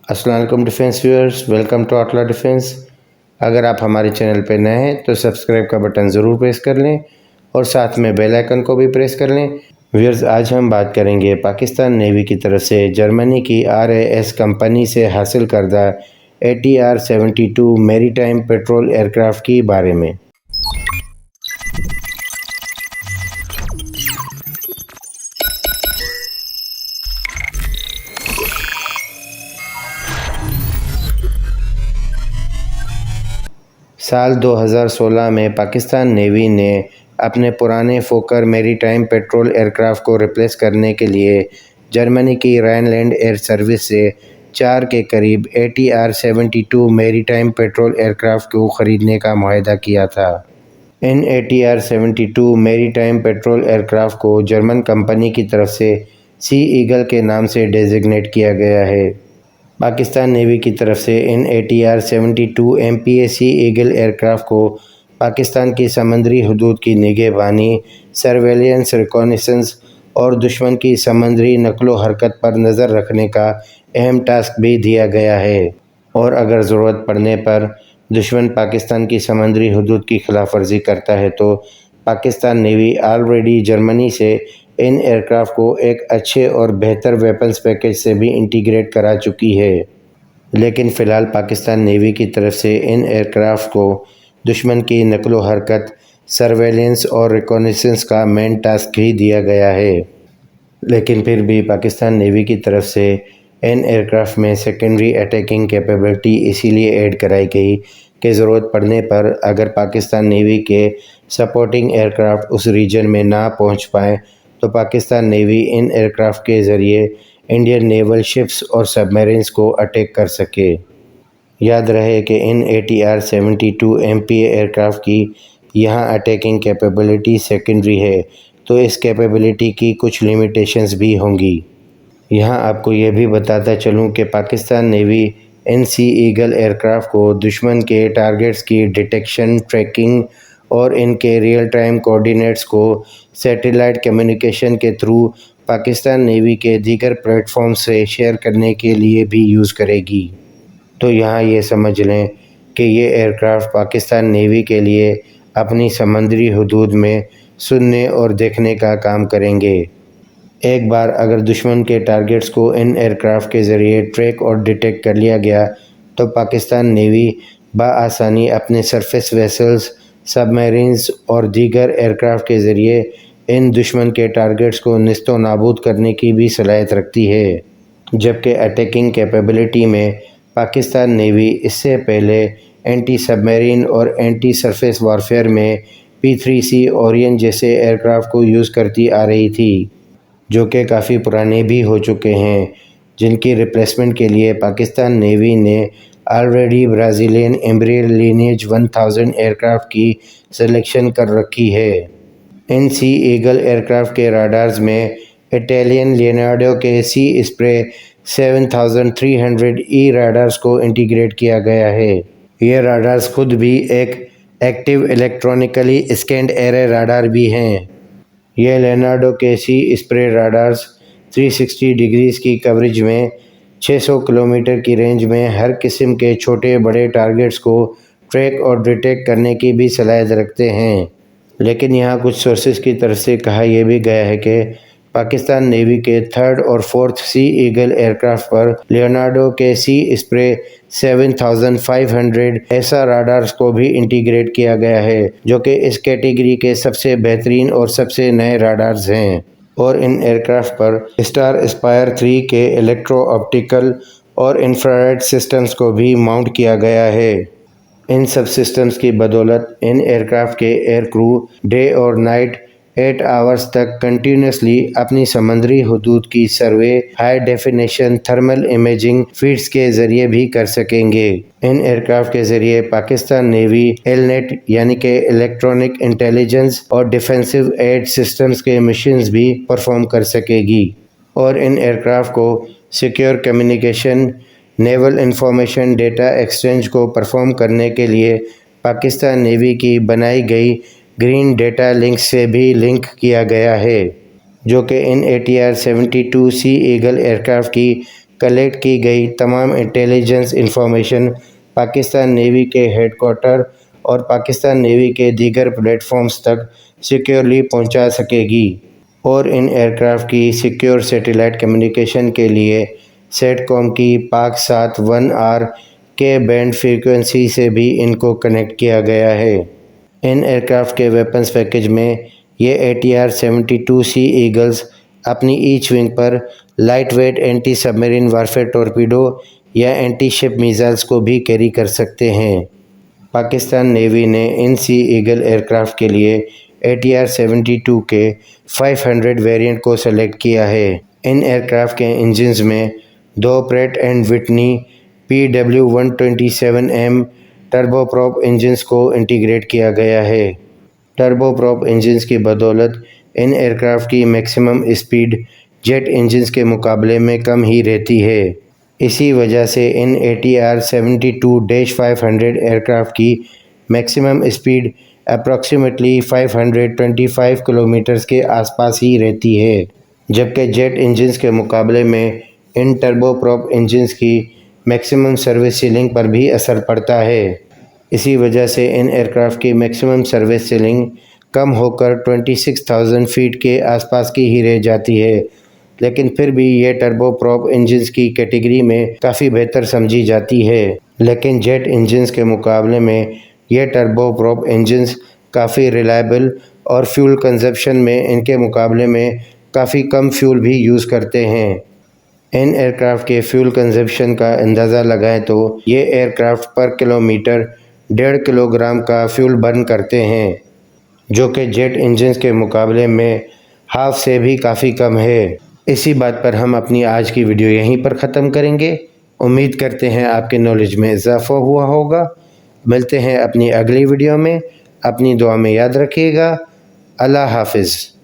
السلام علیکم defence viewers, welcome to Atla defence. اگر آپ ہمارے چینل پہ نئے ہیں تو سبسکرائب کا بٹن ضرور پریس کر لیں اور ساتھ میں بیل آئیکن کو بھی پریس کر لیں۔ ویورز، آج ہم بات کریں گے پاکستان نیوی کی طرف سے جرمنی کی RAS کمپنی سے حاصل کردہ ATR-72 میری ٹائم پیٹرول ایئرکرافٹ کے بارے میں۔ سال 2016 میں پاکستان نیوی نے اپنے پرانے فوکر میری ٹائم پیٹرول ایئرکرافٹ کو ریپلیس کرنے کے لیے جرمنی کی رائن لینڈ ایئر سروس سے 4 کے قریب ATR-72 میری ٹائم پیٹرول ایئرکرافٹ کو خریدنے کا معاہدہ کیا تھا۔ ان ATR-72 میری ٹائم پیٹرول ایئرکرافٹ کو جرمن کمپنی کی طرف سے سی ایگل کے نام سے ڈیزگنیٹ کیا گیا ہے۔ پاکستان نیوی کی طرف سے ان ATR-72 MPA سی ایگل ایئرکرافٹ کو پاکستان کی سمندری حدود کی نگہبانی، سرویلنس، ریکونیسنس اور دشمن کی سمندری نقل و حرکت پر نظر رکھنے کا اہم ٹاسک بھی دیا گیا ہے، اور اگر ضرورت پڑنے پر دشمن پاکستان کی سمندری حدود کی خلاف ورزی کرتا ہے تو پاکستان نیوی آلریڈی جرمنی سے ان ایئرکرافٹ کو ایک اچھے اور بہتر ویپنز پیکیج سے بھی انٹیگریٹ کرا چکی ہے۔ لیکن فی الحال پاکستان نیوی کی طرف سے ان ایئرکرافٹ کو دشمن کی نقل و حرکت، سرویلنس اور ریکونیسنس کا مین ٹاسک ہی دیا گیا ہے۔ لیکن پھر بھی پاکستان نیوی کی طرف سے ان ایئرکرافٹ میں سیکنڈری اٹیکنگ کیپیبلٹی اسی لیے ایڈ کرائی گئی کہ ضرورت پڑنے پر اگر پاکستان نیوی کے سپورٹنگ ایئرکرافٹ اس ریجن میں نہ پہنچ پائیں تو پاکستان نیوی ان ایئرکرافٹ کے ذریعے انڈین نیول شپس اور سب میرینز کو اٹیک کر سکے۔ یاد رہے کہ ان ATR-72 MPA ایئرکرافٹ کی یہاں اٹیکنگ کیپیبلٹی سیکنڈری ہے، تو اس کیپیبلٹی کی کچھ لیمیٹیشنز بھی ہوں گی۔ یہاں آپ کو یہ بھی بتاتا چلوں کہ پاکستان نیوی ان سی ایگل ایئرکرافٹ کو دشمن کے ٹارگٹس کی ڈیٹیکشن، ٹریکنگ اور ان کے ریئل ٹائم کوآرڈینیٹس کو سیٹلائٹ کمیونیکیشن کے تھرو پاکستان نیوی کے دیگر پلیٹ فارم سے شیئر کرنے کے لیے بھی یوز کرے گی۔ تو یہاں یہ سمجھ لیں کہ یہ ایئرکرافٹ پاکستان نیوی کے لیے اپنی سمندری حدود میں سننے اور دیکھنے کا کام کریں گے۔ ایک بار اگر دشمن کے ٹارگٹس کو ان ایئرکرافٹ کے ذریعے ٹریک اور ڈیٹیکٹ کر لیا گیا تو پاکستان نیوی بآسانی اپنے سرفیس ویسلز، سب میرینز اور دیگر ایئرکرافٹ کے ذریعے ان دشمن کے ٹارگٹس کو نیست و نابود کرنے کی بھی صلاحیت رکھتی ہے۔ جبکہ اٹیکنگ کیپیبلٹی میں پاکستان نیوی اس سے پہلے اینٹی سب میرین اور اینٹی سرفیس وارفیئر میں P-3C اورین جیسے ایئرکرافٹ کو یوز کرتی آ رہی تھی، جو کہ کافی پرانے بھی ہو چکے ہیں، جن کی ریپلیسمنٹ کے لیے پاکستان نیوی نے آلریڈی برازیلین ایمبریئر لینیج 1000 ایئرکرافٹ کی سلیکشن کر رکھی ہے۔ ان سی ایگل ایئرکرافٹ کے راڈارز میں اٹالین لینارڈو کے سی اسپرے 7300E راڈارز کو انٹیگریٹ کیا گیا ہے۔ یہ راڈارز خود بھی ایک ایکٹیو الیکٹرونیکلی اسکینڈ ایرے راڈار بھی ہیں۔ یہ لینارڈو کے سی اسپرے راڈارز 360 ڈگریز کی کوریج میں 600 کلومیٹر کی رینج میں ہر قسم کے چھوٹے بڑے ٹارگٹس کو ٹریک اور ڈیٹیکٹ کرنے کی بھی صلاحیت رکھتے ہیں۔ لیکن یہاں کچھ سورسز کی طرف سے کہا یہ بھی گیا ہے کہ پاکستان نیوی کے 3rd اور 4th سی ایگل ایئرکرافٹ پر لیونارڈو کے سی اسپرے 7500 ایسا راڈارز کو بھی انٹیگریٹ کیا گیا ہے، جو کہ اس کیٹیگری کے سب سے بہترین اور سب سے نئے راڈارز ہیں۔ اور ان ایئرکرافٹ پر اسٹار اسپائر 3 کے الیکٹرو آپٹیکل اور انفراریڈ سسٹمز کو بھی ماؤنٹ کیا گیا ہے۔ ان سب سسٹمز کی بدولت ان ایئرکرافٹ کے ایئر کرو ڈے اور نائٹ 8 آورز تک کنٹینیوسلی اپنی سمندری حدود کی survey high definition thermal imaging feeds کے ذریعے بھی کر سکیں گے۔ ان ایئرکرافٹ کے ذریعے پاکستان نیوی ایلنیٹ یعنی کہ الیکٹرونک انٹیلیجنس اور ڈیفینسو ایڈ سسٹمز کے مشنز بھی پرفارم کر سکے گی، اور ان ایئرکرافٹ کو سیکیور کمیونیکیشن، نیول انفارمیشن ڈیٹا ایکسچینج کو پرفارم کرنے کے لیے پاکستان نیوی کی بنائی گئی گرین ڈیٹا لنک سے بھی لنک کیا گیا ہے، جو کہ ان ATR-72 سی ایگل ایئرکرافٹ کی کلیکٹ کی گئی تمام انٹیلیجنس انفارمیشن پاکستان نیوی کے ہیڈ کوارٹر اور پاکستان نیوی کے دیگر پلیٹ فارمز تک سیکیورلی پہنچا سکے گی، اور ان ایئرکرافٹ کی سیکیور سیٹلائٹ کمیونیکیشن کے لیے سیٹ کام کی پاک 1R کے بینڈ فریکوینسی سے بھی ان کو کنیکٹ کیا گیا ہے۔ ان ایئرکرافٹ کے ویپنز پیکج میں یہ ATR-72C ایگلز اپنی ایچ ونگ پر لائٹ ویٹ اینٹی سب میرین وارفیئر ٹورپیڈو یا اینٹی شپ میزائلز کو بھی کیری کر سکتے ہیں۔ پاکستان نیوی نے ان سی ایگل ایئرکرافٹ کے لیے ATR-72 کے 500 ویریئنٹ کو سلیکٹ کیا ہے۔ ان ایئرکرافٹ کے انجنز میں 2 Pratt and Whitney PW127M turboprop engines کو انٹیگریٹ کیا گیا ہے۔ ٹربو پروپ انجنز کی بدولت ان ایئرکرافٹ کی میکسیمم اسپیڈ جیٹ انجنز کے مقابلے میں کم ہی رہتی ہے۔ اسی وجہ سے ان ATR-72-500 ایئرکرافٹ کی میکسیمم اسپیڈ اپروکسیمیٹلی 525 کلومیٹرز کے آس پاس ہی رہتی ہے، جبکہ جیٹ انجنز کے مقابلے میں ان ٹربو پروپ انجنز کی میکسیمم سروس سیلنگ پر بھی اثر پڑتا ہے۔ اسی وجہ سے ان ایئرکرافٹ کی میکسیمم سروس سیلنگ کم ہو کر 26,000 فیٹ کے آس پاس کی ہی رہ جاتی ہے، لیکن پھر بھی یہ ٹربو پروپ انجنز کی کیٹیگری میں کافی بہتر سمجھی جاتی ہے۔ لیکن جیٹ انجنز کے مقابلے میں یہ ٹربو پروپ انجنز کافی ریلائبل اور فیول کنزپشن میں ان کے مقابلے میں کافی کم فیول بھی یوز کرتے ہیں۔ ان ایئرکرافٹ کے فیول کنزپشن کا اندازہ لگائیں تو یہ ایئرکرافٹ پر کلومیٹر 1.5 کلوگرام کا فیول برن کرتے ہیں، جو کہ جیٹ انجنز کے مقابلے میں ہاف سے بھی کافی کم ہے۔ اسی بات پر ہم اپنی آج کی ویڈیو یہیں پر ختم کریں گے۔ امید کرتے ہیں آپ کے نالج میں اضافہ ہوا ہوگا۔ ملتے ہیں اپنی اگلی ویڈیو میں۔ اپنی دعا میں یاد رکھیے گا۔ اللہ حافظ۔